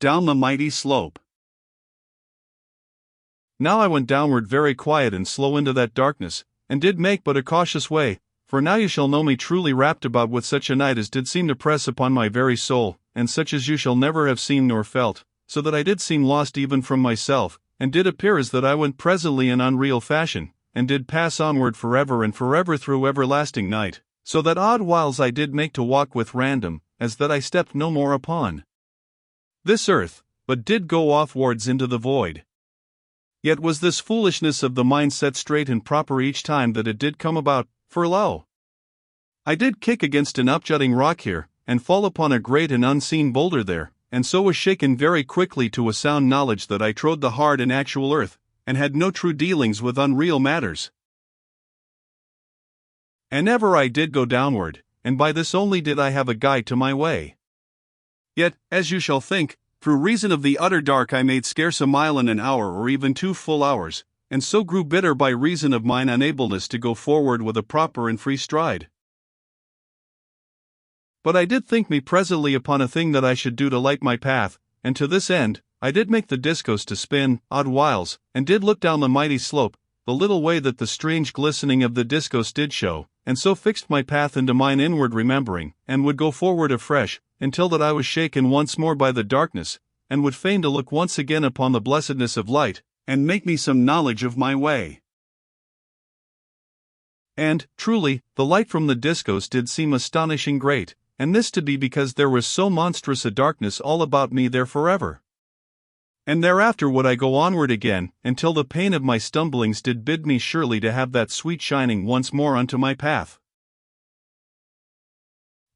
Down the mighty slope. Now I went downward very quiet and slow into that darkness, and did make but a cautious way, for now you shall know me truly wrapped about with such a night as did seem to press upon my very soul, and such as you shall never have seen nor felt, so that I did seem lost even from myself, and did appear as that I went presently in unreal fashion, and did pass onward forever and forever through everlasting night, so that odd whiles I did make to walk with random, as that I stepped no more upon this earth, but did go offwards into the void. Yet was this foolishness of the mind set straight and proper each time that it did come about, for lo! I did kick against an upjutting rock here, and fall upon a great and unseen boulder there, and so was shaken very quickly to a sound knowledge that I trod the hard and actual earth, and had no true dealings with unreal matters. And ever I did go downward, and by this only did I have a guide to my way. Yet, as you shall think, through reason of the utter dark I made scarce a mile in an hour or even 2 full hours, and so grew bitter by reason of mine unableness to go forward with a proper and free stride. But I did think me presently upon a thing that I should do to light my path, and to this end, I did make the discos to spin, odd whiles, and did look down the mighty slope, the little way that the strange glistening of the discos did show, and so fixed my path into mine inward remembering, and would go forward afresh, until that I was shaken once more by the darkness, and would fain to look once again upon the blessedness of light, and make me some knowledge of my way. And, truly, the light from the discos did seem astonishing great, and this to be because there was so monstrous a darkness all about me there forever. And thereafter would I go onward again, until the pain of my stumblings did bid me surely to have that sweet shining once more unto my path.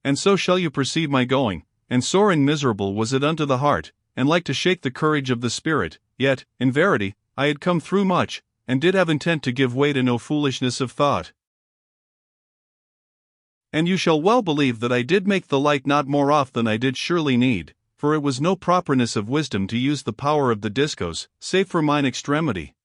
And so shall you perceive my going, and sore and miserable was it unto the heart, and like to shake the courage of the spirit, yet, in verity, I had come through much, and did have intent to give way to no foolishness of thought. And you shall well believe that I did make the light not more off than I did surely need, for it was no properness of wisdom to use the power of the discos, save for mine extremity.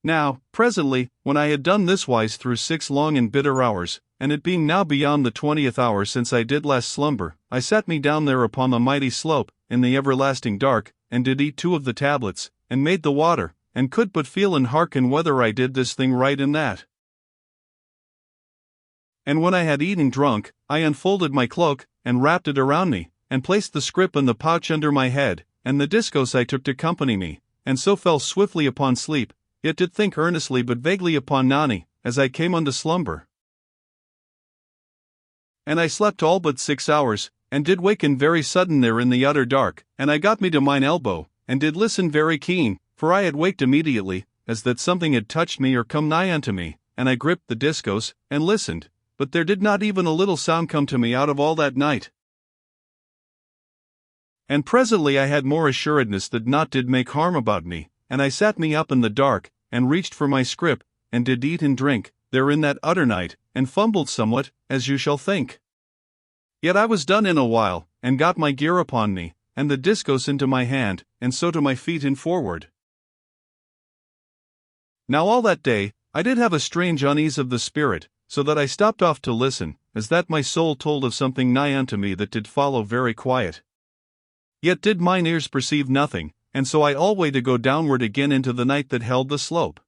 Now, presently, when I had done this wise through 6 long and bitter hours, and it being now beyond the 20th hour since I did last slumber, I sat me down there upon the mighty slope, in the everlasting dark, and did eat 2 of the tablets, and made the water, and could but feel and hearken whether I did this thing right and that. And when I had eaten and drunk, I unfolded my cloak, and wrapped it around me, and placed the scrip and the pouch under my head, and the discos I took to company me, and so fell swiftly upon sleep, yet did think earnestly but vaguely upon Nani, as I came unto slumber. And I slept all but 6 hours, and did waken very sudden there in the utter dark, and I got me to mine elbow, and did listen very keen, for I had waked immediately, as that something had touched me or come nigh unto me, and I gripped the discos, and listened, but there did not even a little sound come to me out of all that night. And presently I had more assuredness that naught did make harm about me, and I sat me up in the dark, and reached for my scrip, and did eat and drink, there in that utter night, and fumbled somewhat, as you shall think. Yet I was done in a while, and got my gear upon me, and the discos into my hand, and so to my feet in forward. Now all that day, I did have a strange unease of the spirit, so that I stopped off to listen, as that my soul told of something nigh unto me that did follow very quiet. Yet did mine ears perceive nothing, and so I alway to go downward again into the night that held the slope.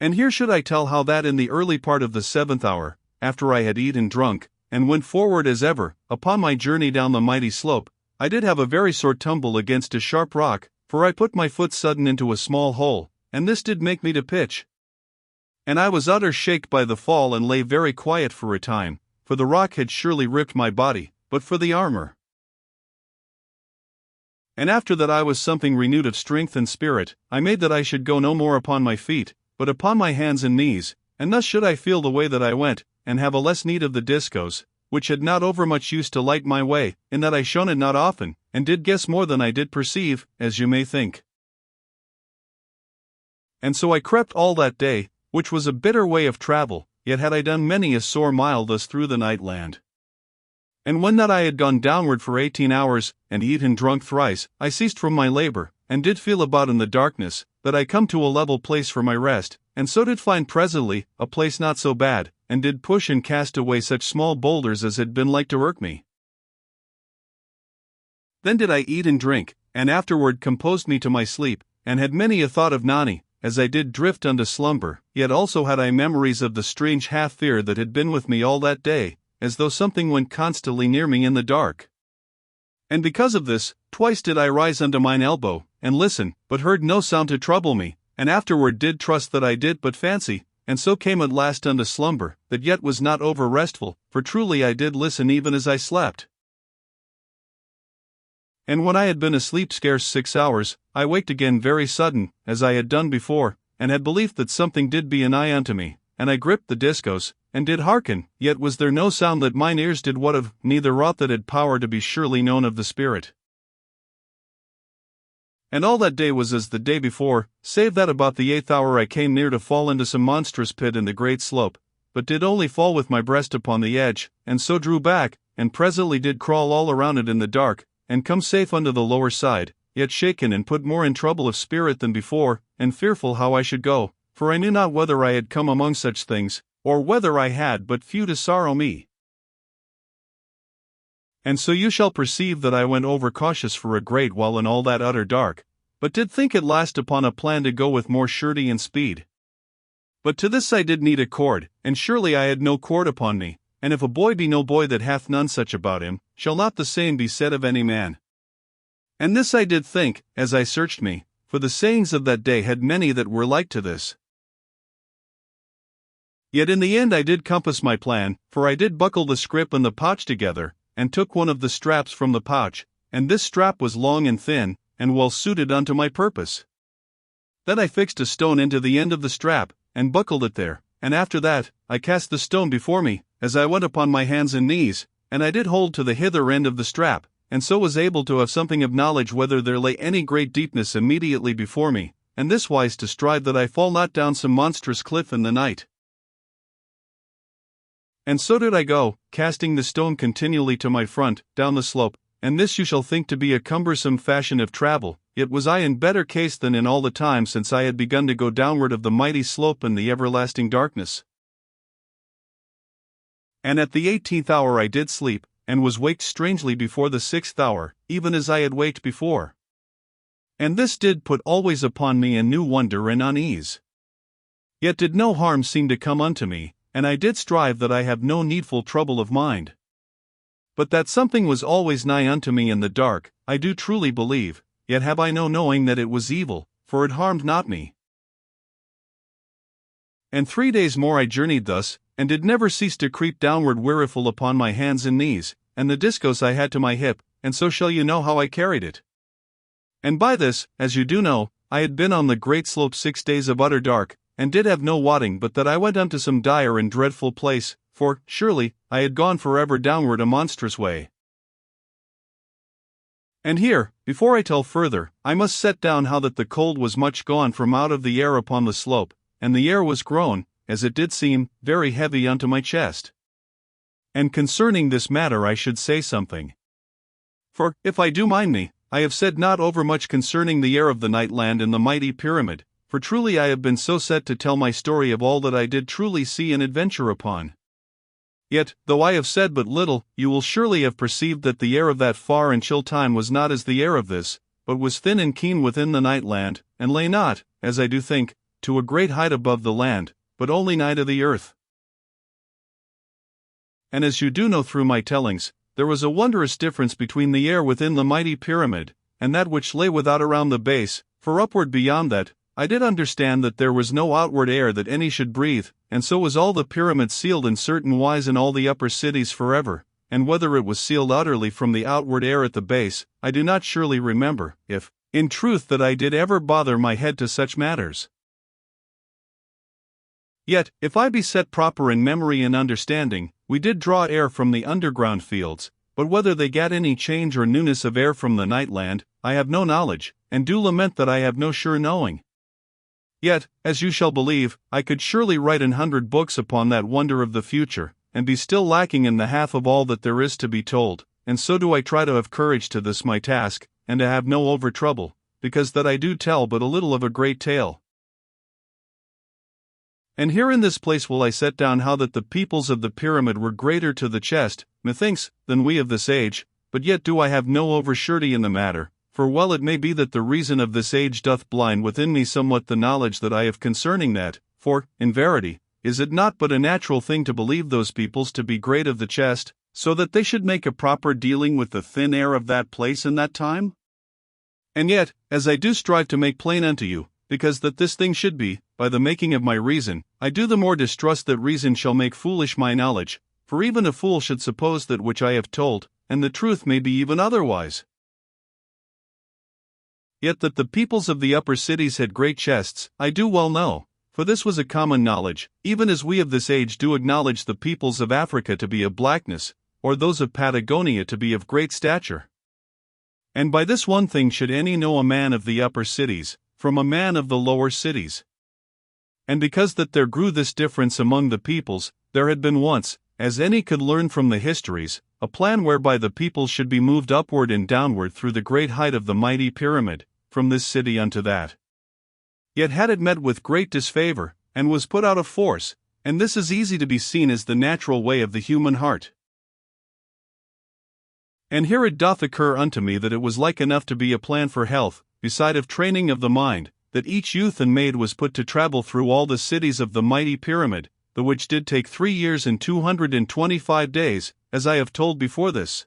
And here should I tell how that in the early part of the 7th hour, after I had eaten and drunk, and went forward as ever, upon my journey down the mighty slope, I did have a very sore tumble against a sharp rock, for I put my foot sudden into a small hole, and this did make me to pitch. And I was utter shaked by the fall and lay very quiet for a time, for the rock had surely ripped my body, but for the armor. And after that I was something renewed of strength and spirit, I made that I should go no more upon my feet, but upon my hands and knees, and thus should I feel the way that I went, and have a less need of the discos, which had not overmuch use to light my way, in that I shone it not often, and did guess more than I did perceive, as you may think. And so I crept all that day, which was a bitter way of travel, yet had I done many a sore mile thus through the night land. And when that I had gone downward for 18 hours, and eaten and drunk thrice, I ceased from my labor, and did feel about in the darkness, that I come to a level place for my rest, and so did find presently a place not so bad, and did push and cast away such small boulders as had been like to irk me. Then did I eat and drink, and afterward composed me to my sleep, and had many a thought of Nani, as I did drift unto slumber, yet also had I memories of the strange half-fear that had been with me all that day, as though something went constantly near me in the dark. And because of this, twice did I rise unto mine elbow, and listen, but heard no sound to trouble me, and afterward did trust that I did but fancy, and so came at last unto slumber, that yet was not over restful, for truly I did listen even as I slept. And when I had been asleep scarce 6 hours, I waked again very sudden, as I had done before, and had belief that something did be anigh unto me, and I gripped the discos, and did hearken, yet was there no sound that mine ears did wot of, neither wrought that had power to be surely known of the spirit. And all that day was as the day before, save that about the 8th hour I came near to fall into some monstrous pit in the great slope, but did only fall with my breast upon the edge, and so drew back, and presently did crawl all around it in the dark, and come safe unto the lower side, yet shaken and put more in trouble of spirit than before, and fearful how I should go, for I knew not whether I had come among such things, or whether I had but few to sorrow me. And so you shall perceive that I went over cautious for a great while in all that utter dark, but did think at last upon a plan to go with more surety and speed. But to this I did need a cord, and surely I had no cord upon me, and if a boy be no boy that hath none such about him, shall not the same be said of any man. And this I did think, as I searched me, for the sayings of that day had many that were like to this. Yet in the end I did compass my plan, for I did buckle the scrip and the pouch together, and took one of the straps from the pouch, and this strap was long and thin, and well suited unto my purpose. Then I fixed a stone into the end of the strap, and buckled it there, and after that, I cast the stone before me, as I went upon my hands and knees, and I did hold to the hither end of the strap, and so was able to have something of knowledge whether there lay any great deepness immediately before me, and this wise to strive that I fall not down some monstrous cliff in the night. And so did I go, casting the stone continually to my front, down the slope, and this you shall think to be a cumbersome fashion of travel, yet was I in better case than in all the time since I had begun to go downward of the mighty slope and the everlasting darkness. And at the 18th hour I did sleep, and was waked strangely before the 6th hour, even as I had waked before. And this did put always upon me a new wonder and unease. Yet did no harm seem to come unto me, and I did strive that I have no needful trouble of mind. But that something was always nigh unto me in the dark, I do truly believe, yet have I no knowing that it was evil, for it harmed not me. And 3 days more I journeyed thus, and did never cease to creep downward weariful upon my hands and knees, and the discos I had to my hip, and so shall you know how I carried it. And by this, as you do know, I had been on the great slope 6 days of utter dark, and did have no wotting but that I went unto some dire and dreadful place, for, surely, I had gone forever downward a monstrous way. And here, before I tell further, I must set down how that the cold was much gone from out of the air upon the slope, and the air was grown, as it did seem, very heavy unto my chest. And concerning this matter I should say something. For, if I do mind me, I have said not overmuch concerning the air of the night land and the mighty pyramid, for truly I have been so set to tell my story of all that I did truly see and adventure upon. Yet, though I have said but little, you will surely have perceived that the air of that far and chill time was not as the air of this, but was thin and keen within the night land, and lay not, as I do think, to a great height above the land, but only nigh to the earth. And as you do know through my tellings, there was a wondrous difference between the air within the mighty pyramid, and that which lay without around the base, for upward beyond that, I did understand that there was no outward air that any should breathe, and so was all the pyramid sealed in certain wise in all the upper cities forever, and whether it was sealed utterly from the outward air at the base, I do not surely remember, if, in truth that I did ever bother my head to such matters. Yet, if I be set proper in memory and understanding, we did draw air from the underground fields, but whether they gat any change or newness of air from the night land, I have no knowledge, and do lament that I have no sure knowing. Yet, as you shall believe, I could surely write 100 books upon that wonder of the future, and be still lacking in the half of all that there is to be told, and so do I try to have courage to this my task, and to have no over trouble, because that I do tell but a little of a great tale. And here in this place will I set down how that the peoples of the pyramid were greater to the chest, methinks, than we of this age, but yet do I have no oversurety in the matter, for well it may be that the reason of this age doth blind within me somewhat the knowledge that I have concerning that, for, in verity, is it not but a natural thing to believe those peoples to be great of the chest, so that they should make a proper dealing with the thin air of that place in that time? And yet, as I do strive to make plain unto you, because that this thing should be, by the making of my reason, I do the more distrust that reason shall make foolish my knowledge, for even a fool should suppose that which I have told, and the truth may be even otherwise. Yet that the peoples of the upper cities had great chests, I do well know, for this was a common knowledge, even as we of this age do acknowledge the peoples of Africa to be of blackness, or those of Patagonia to be of great stature. And by this one thing should any know a man of the upper cities, from a man of the lower cities. And because that there grew this difference among the peoples, there had been once, as any could learn from the histories, a plan whereby the peoples should be moved upward and downward through the great height of the mighty pyramid, from this city unto that. Yet had it met with great disfavor, and was put out of force, and this is easy to be seen as the natural way of the human heart. And here it doth occur unto me that it was like enough to be a plan for health, beside of training of the mind, that each youth and maid was put to travel through all the cities of the mighty pyramid, the which did take 3 years and 225 days, as I have told before this.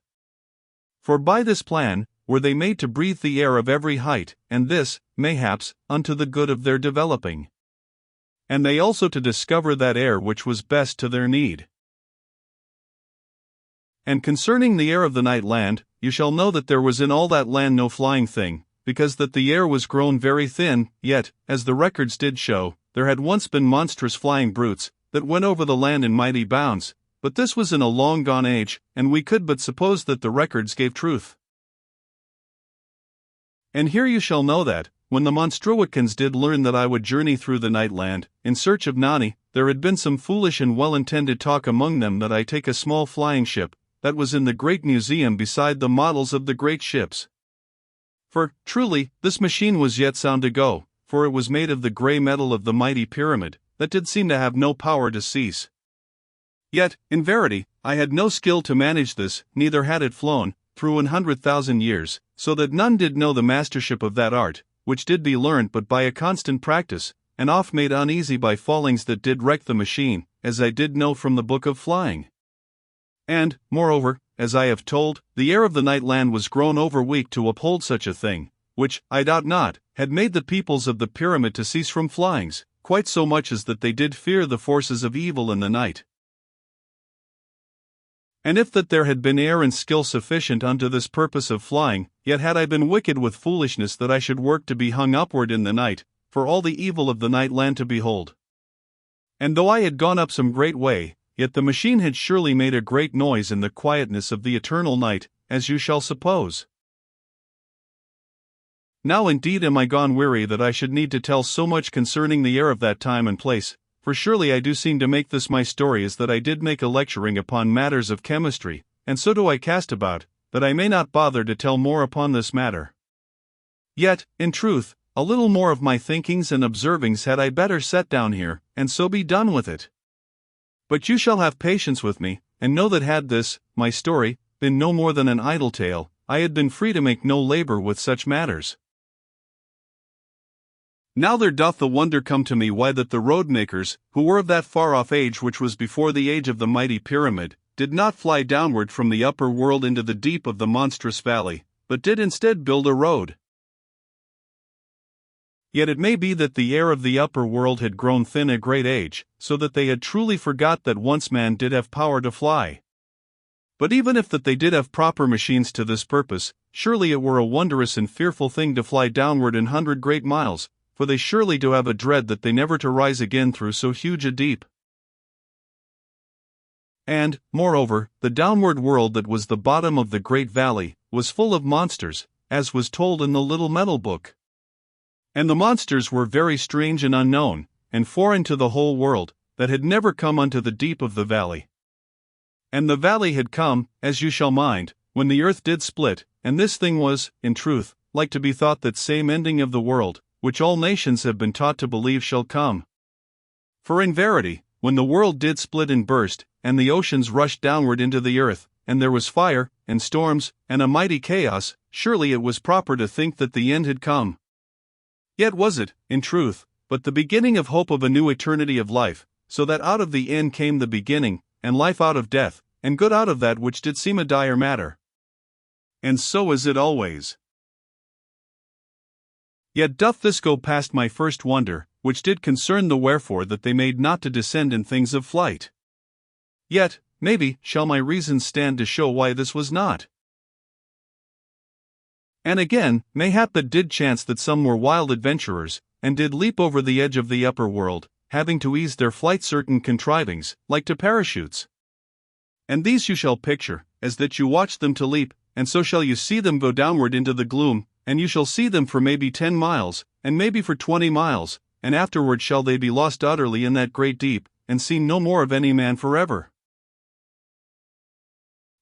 For by this plan, were they made to breathe the air of every height, and this, mayhaps, unto the good of their developing. And they also to discover that air which was best to their need. And concerning the air of the night land, you shall know that there was in all that land no flying thing, because that the air was grown very thin, yet, as the records did show, there had once been monstrous flying brutes, that went over the land in mighty bounds, but this was in a long gone age, and we could but suppose that the records gave truth. And here you shall know that, when the Monstruicans did learn that I would journey through the night land, in search of Nani, there had been some foolish and well-intended talk among them that I take a small flying ship, that was in the great museum beside the models of the great ships. For, truly, this machine was yet sound to go, for it was made of the grey metal of the mighty pyramid, that did seem to have no power to cease. Yet, in verity, I had no skill to manage this, neither had it flown, through 100,000 years, so that none did know the mastership of that art, which did be learnt but by a constant practice, and oft made uneasy by fallings that did wreck the machine, as I did know from the book of flying. And, moreover, as I have told, the air of the night land was grown over weak to uphold such a thing, which, I doubt not, had made the peoples of the pyramid to cease from flyings, quite so much as that they did fear the forces of evil in the night. And if that there had been air and skill sufficient unto this purpose of flying, yet had I been wicked with foolishness that I should work to be hung upward in the night, for all the evil of the night land to behold. And though I had gone up some great way, yet the machine had surely made a great noise in the quietness of the eternal night, as you shall suppose. Now indeed am I gone weary that I should need to tell so much concerning the air of that time and place, for surely I do seem to make this my story as that I did make a lecturing upon matters of chemistry, and so do I cast about, that I may not bother to tell more upon this matter. Yet, in truth, a little more of my thinkings and observings had I better set down here, and so be done with it. But you shall have patience with me, and know that had this, my story, been no more than an idle tale, I had been free to make no labor with such matters. Now there doth the wonder come to me why that the road makers, who were of that far-off age which was before the age of the mighty pyramid, did not fly downward from the upper world into the deep of the monstrous valley, but did instead build a road. Yet it may be that the air of the upper world had grown thin a great age, so that they had truly forgot that once man did have power to fly. But even if that they did have proper machines to this purpose, surely it were a wondrous and fearful thing to fly downward 100 great miles, for they surely do have a dread that they never to rise again through so huge a deep. And, moreover, the downward world that was the bottom of the great valley, was full of monsters, as was told in the little metal book. And the monsters were very strange and unknown, and foreign to the whole world, that had never come unto the deep of the valley. And the valley had come, as you shall mind, when the earth did split, and this thing was, in truth, like to be thought that same ending of the world, which all nations have been taught to believe shall come. For in verity, when the world did split and burst, and the oceans rushed downward into the earth, and there was fire, and storms, and a mighty chaos, surely it was proper to think that the end had come. Yet was it, in truth, but the beginning of hope of a new eternity of life, so that out of the end came the beginning, and life out of death, and good out of that which did seem a dire matter. And so is it always. Yet doth this go past my first wonder, which did concern the wherefore that they made not to descend in things of flight. Yet, maybe, shall my reasons stand to show why this was not. And again, mayhap that did chance that some were wild adventurers, and did leap over the edge of the upper world, having to ease their flight certain contrivings, like to parachutes. And these you shall picture, as that you watch them to leap, and so shall you see them go downward into the gloom, and you shall see them for maybe 10 miles, and maybe for 20 miles, and afterward shall they be lost utterly in that great deep, and seen no more of any man forever.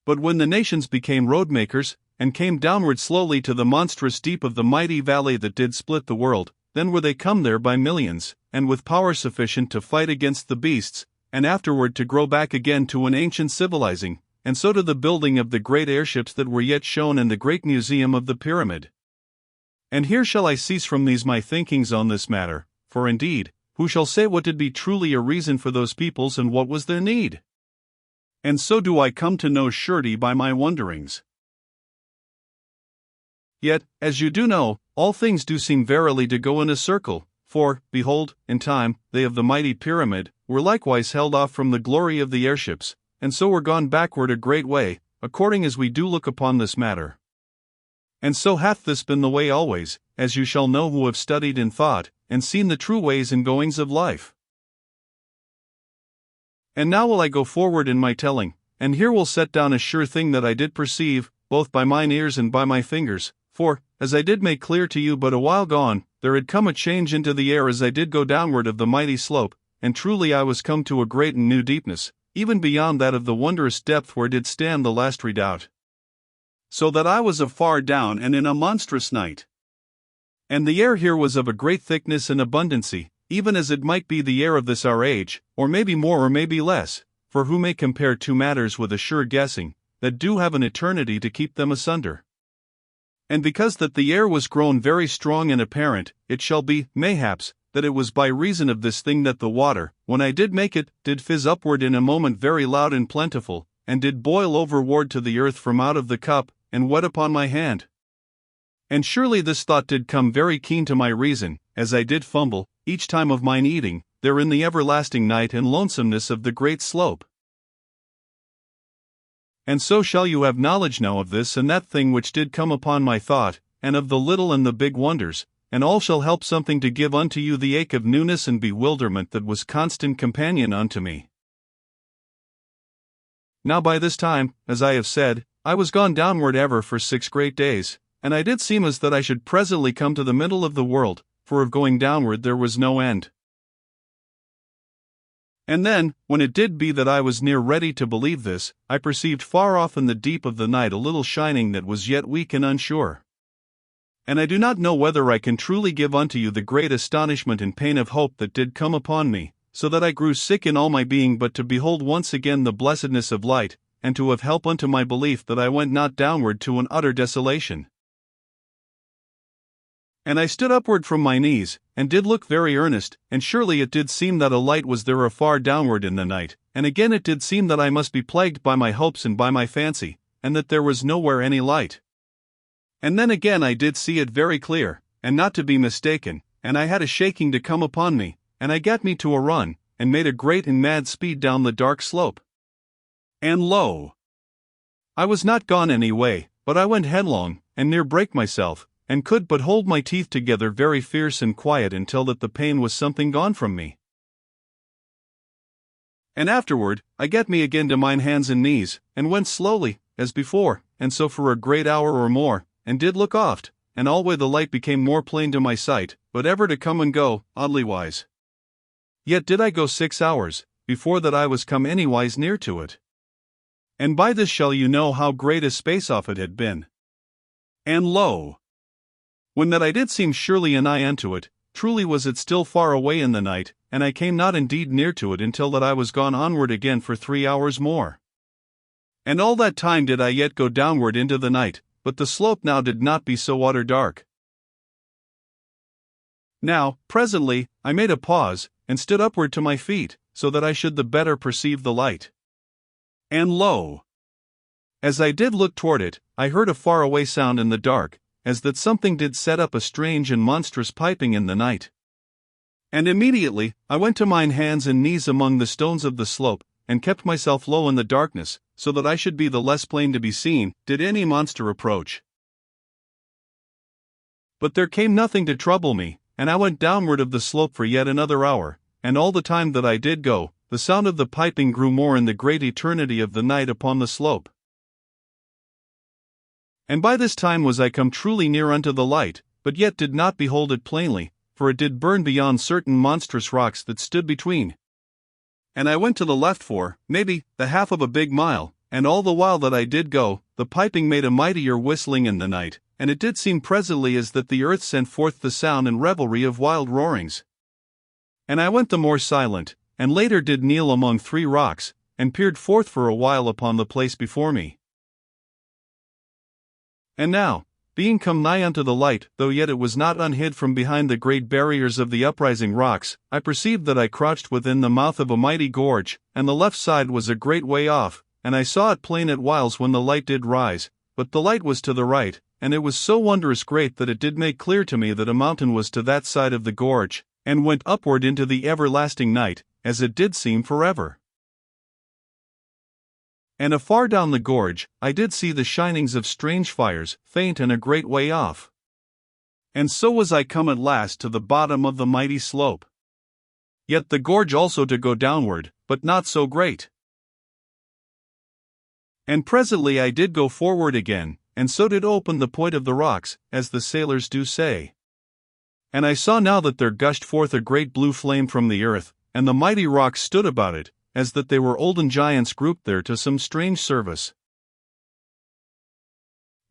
But when the nations became roadmakers, and came downward slowly to the monstrous deep of the mighty valley that did split the world, then were they come there by millions, and with power sufficient to fight against the beasts, and afterward to grow back again to an ancient civilizing, and so to the building of the great airships that were yet shown in the great museum of the pyramid. And here shall I cease from these my thinkings on this matter, for indeed, who shall say what did be truly a reason for those peoples and what was their need? And so do I come to no surety by my wonderings. Yet, as you do know, all things do seem verily to go in a circle, for, behold, in time, they of the mighty pyramid were likewise held off from the glory of the airships, and so were gone backward a great way, according as we do look upon this matter. And so hath this been the way always, as you shall know who have studied in thought, and seen the true ways and goings of life. And now will I go forward in my telling, and here will set down a sure thing that I did perceive, both by mine ears and by my fingers, for, as I did make clear to you but a while gone, there had come a change into the air as I did go downward of the mighty slope, and truly I was come to a great and new deepness, even beyond that of the wondrous depth where did stand the last redoubt. So that I was afar down and in a monstrous night. And the air here was of a great thickness and abundancy, even as it might be the air of this our age, or maybe more or maybe less, for who may compare two matters with a sure guessing, that do have an eternity to keep them asunder? And because that the air was grown very strong and apparent, it shall be, mayhaps, that it was by reason of this thing that the water, when I did make it, did fizz upward in a moment very loud and plentiful, and did boil overward to the earth from out of the cup, and wet upon my hand. And surely this thought did come very keen to my reason, as I did fumble, each time of mine eating, there in the everlasting night and lonesomeness of the great slope. And so shall you have knowledge now of this and that thing which did come upon my thought, and of the little and the big wonders, and all shall help something to give unto you the ache of newness and bewilderment that was constant companion unto me. Now by this time, as I have said, I was gone downward ever for 6 great days, and I did seem as that I should presently come to the middle of the world, for of going downward there was no end. And then, when it did be that I was near ready to believe this, I perceived far off in the deep of the night a little shining that was yet weak and unsure. And I do not know whether I can truly give unto you the great astonishment and pain of hope that did come upon me, so that I grew sick in all my being but to behold once again the blessedness of light, and to have help unto my belief that I went not downward to an utter desolation. And I stood upward from my knees, and did look very earnest, and surely it did seem that a light was there afar downward in the night, and again it did seem that I must be plagued by my hopes and by my fancy, and that there was nowhere any light. And then again I did see it very clear, and not to be mistaken, and I had a shaking to come upon me, and I gat me to a run, and made a great and mad speed down the dark slope. And lo! I was not gone any way, but I went headlong, and near brake myself, and could but hold my teeth together very fierce and quiet until that the pain was something gone from me. And afterward, I gat me again to mine hands and knees, and went slowly, as before, and so for a great hour or more, and did look oft, and alway the light became more plain to my sight, but ever to come and go, oddly wise. Yet did I go 6 hours, before that I was come anywise near to it. And by this shall you know how great a space off it had been. And lo! When that I did seem surely anigh unto it, truly was it still far away in the night, and I came not indeed near to it until that I was gone onward again for 3 hours more. And all that time did I yet go downward into the night, but the slope now did not be so utter dark. Now, presently, I made a pause, and stood upward to my feet, so that I should the better perceive the light. And lo! As I did look toward it, I heard a far-away sound in the dark, as that something did set up a strange and monstrous piping in the night. And immediately, I went to mine hands and knees among the stones of the slope, and kept myself low in the darkness, so that I should be the less plain to be seen, did any monster approach. But there came nothing to trouble me, and I went downward of the slope for yet another hour, and all the time that I did go, the sound of the piping grew more in the great eternity of the night upon the slope. And by this time was I come truly near unto the light, but yet did not behold it plainly, for it did burn beyond certain monstrous rocks that stood between. And I went to the left for, maybe, the half of a big mile, and all the while that I did go, the piping made a mightier whistling in the night, and it did seem presently as that the earth sent forth the sound and revelry of wild roarings. And I went the more silent, and later did kneel among 3 rocks, and peered forth for a while upon the place before me. And now, being come nigh unto the light, though yet it was not unhid from behind the great barriers of the uprising rocks, I perceived that I crouched within the mouth of a mighty gorge, and the left side was a great way off, and I saw it plain at whiles when the light did rise, but the light was to the right, and it was so wondrous great that it did make clear to me that a mountain was to that side of the gorge, and went upward into the everlasting night, as it did seem forever. And afar down the gorge, I did see the shinings of strange fires, faint and a great way off. And so was I come at last to the bottom of the mighty slope. Yet the gorge also to go downward, but not so great. And presently I did go forward again, and so did open the point of the rocks, as the sailors do say. And I saw now that there gushed forth a great blue flame from the earth, and the mighty rocks stood about it, as that they were olden giants grouped there to some strange service.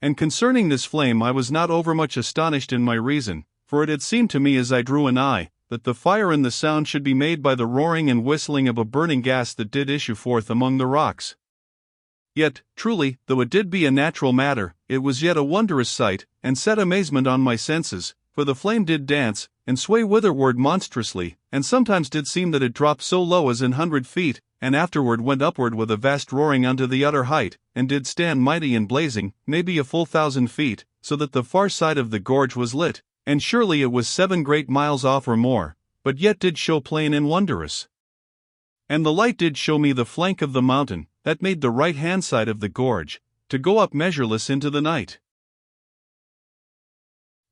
And concerning this flame I was not overmuch astonished in my reason, for it had seemed to me as I drew nigh, that the fire and the sound should be made by the roaring and whistling of a burning gas that did issue forth among the rocks. Yet, truly, though it did be a natural matter, it was yet a wondrous sight, and set amazement on my senses, for the flame did dance, and sway whitherward monstrously, and sometimes did seem that it dropped so low as 100 feet, and afterward went upward with a vast roaring unto the utter height, and did stand mighty and blazing, maybe a full 1,000 feet, so that the far side of the gorge was lit, and surely it was 7 great miles off or more, but yet did show plain and wondrous. And the light did show me the flank of the mountain, that made the right-hand side of the gorge, to go up measureless into the night.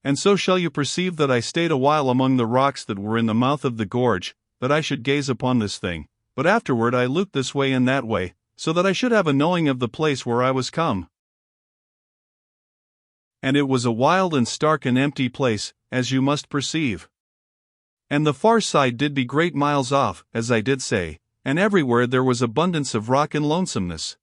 And so shall you perceive that I stayed a while among the rocks that were in the mouth of the gorge, that I should gaze upon this thing, but afterward I looked this way and that way, so that I should have a knowing of the place where I was come. And it was a wild and stark and empty place, as you must perceive. And the far side did be great miles off, as I did say, and everywhere there was abundance of rock and lonesomeness.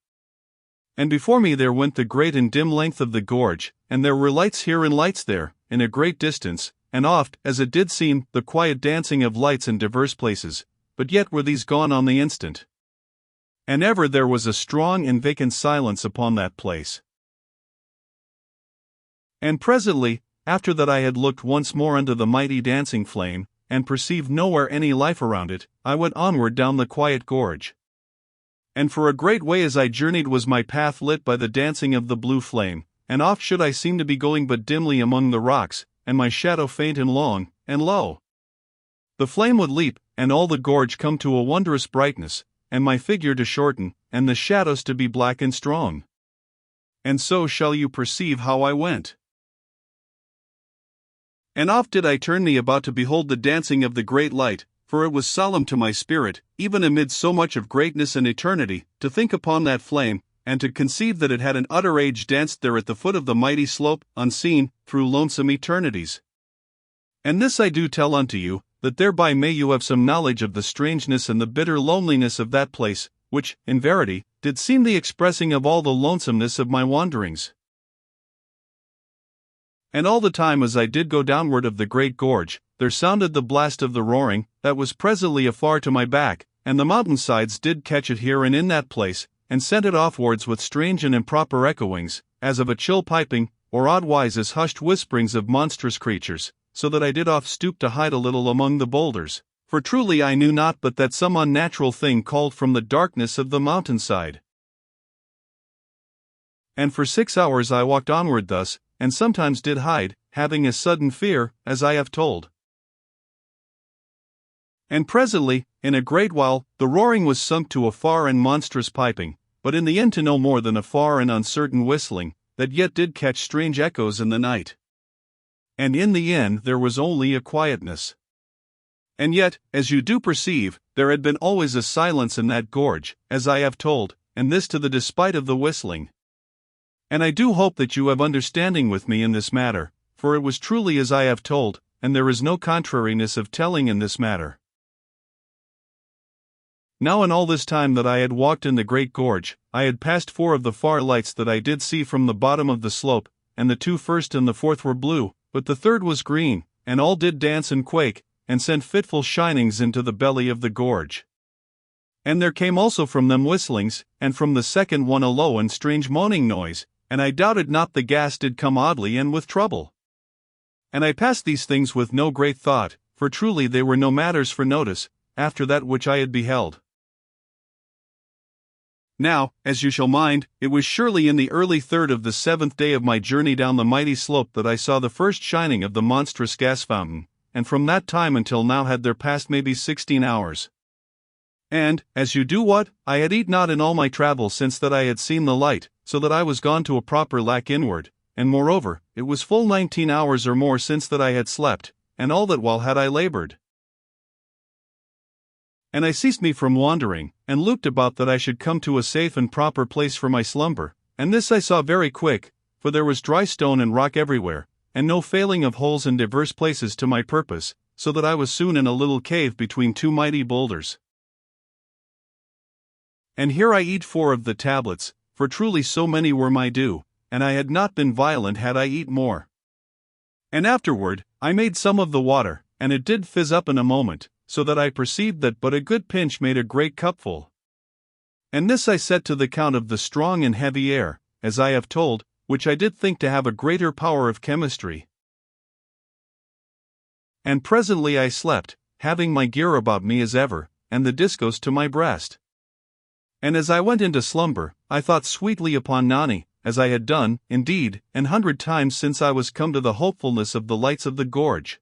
And before me there went the great and dim length of the gorge, and there were lights here and lights there, in a great distance, and oft, as it did seem, the quiet dancing of lights in divers places, but yet were these gone on the instant. And ever there was a strong and vacant silence upon that place. And presently, after that I had looked once more unto the mighty dancing flame, and perceived nowhere any life around it, I went onward down the quiet gorge. And for a great way as I journeyed was my path lit by the dancing of the blue flame, and oft should I seem to be going but dimly among the rocks, and my shadow faint and long, and lo! The flame would leap, and all the gorge come to a wondrous brightness, and my figure to shorten, and the shadows to be black and strong. And so shall you perceive how I went. And oft did I turn me about to behold the dancing of the great light, for it was solemn to my spirit, even amid so much of greatness and eternity, to think upon that flame, and to conceive that it had an utter age danced there at the foot of the mighty slope, unseen, through lonesome eternities. And this I do tell unto you, that thereby may you have some knowledge of the strangeness and the bitter loneliness of that place, which, in verity, did seem the expressing of all the lonesomeness of my wanderings. And all the time as I did go downward of the great gorge, there sounded the blast of the roaring, that was presently afar to my back, and the mountain sides did catch it here and in that place, and sent it offwards with strange and improper echoings, as of a chill piping, or oddwise as hushed whisperings of monstrous creatures, so that I did oft stoop to hide a little among the boulders, for truly I knew not but that some unnatural thing called from the darkness of the mountainside. And for 6 hours I walked onward thus, and sometimes did hide, having a sudden fear, as I have told. And presently, in a great while, the roaring was sunk to a far and monstrous piping, but in the end to no more than a far and uncertain whistling, that yet did catch strange echoes in the night. And in the end there was only a quietness. And yet, as you do perceive, there had been always a silence in that gorge, as I have told, and this to the despite of the whistling. And I do hope that you have understanding with me in this matter, for it was truly as I have told, and there is no contrariness of telling in this matter. Now in all this time that I had walked in the great gorge, I had passed 4 of the far lights that I did see from the bottom of the slope, and the 2 first and the 4th were blue, but the 3rd was green, and all did dance and quake, and sent fitful shinings into the belly of the gorge. And there came also from them whistlings, and from the 2nd one a low and strange moaning noise, and I doubted not the gas did come oddly and with trouble. And I passed these things with no great thought, for truly they were no matters for notice, after that which I had beheld. Now, as you shall mind, it was surely in the early 3rd of the 7th day of my journey down the mighty slope that I saw the first shining of the monstrous gas fountain, and from that time until now had there passed maybe 16 hours. And, as you do what, I had eat not in all my travels since that I had seen the light, so that I was gone to a proper lack inward, and moreover, it was full 19 hours or more since that I had slept, and all that while had I labored. And I ceased me from wandering, and looked about that I should come to a safe and proper place for my slumber, and this I saw very quick, for there was dry stone and rock everywhere, and no failing of holes in divers places to my purpose, so that I was soon in a little cave between 2 mighty boulders. And here I eat 4 of the tablets, for truly so many were my due, and I had not been violent had I eat more. And afterward, I made some of the water, and it did fizz up in a moment, so that I perceived that but a good pinch made a great cupful. And this I set to the count of the strong and heavy air, as I have told, which I did think to have a greater power of chemistry. And presently I slept, having my gear about me as ever, and the discos to my breast. And as I went into slumber, I thought sweetly upon Nani, as I had done, indeed, 100 times since I was come to the hopefulness of the lights of the gorge.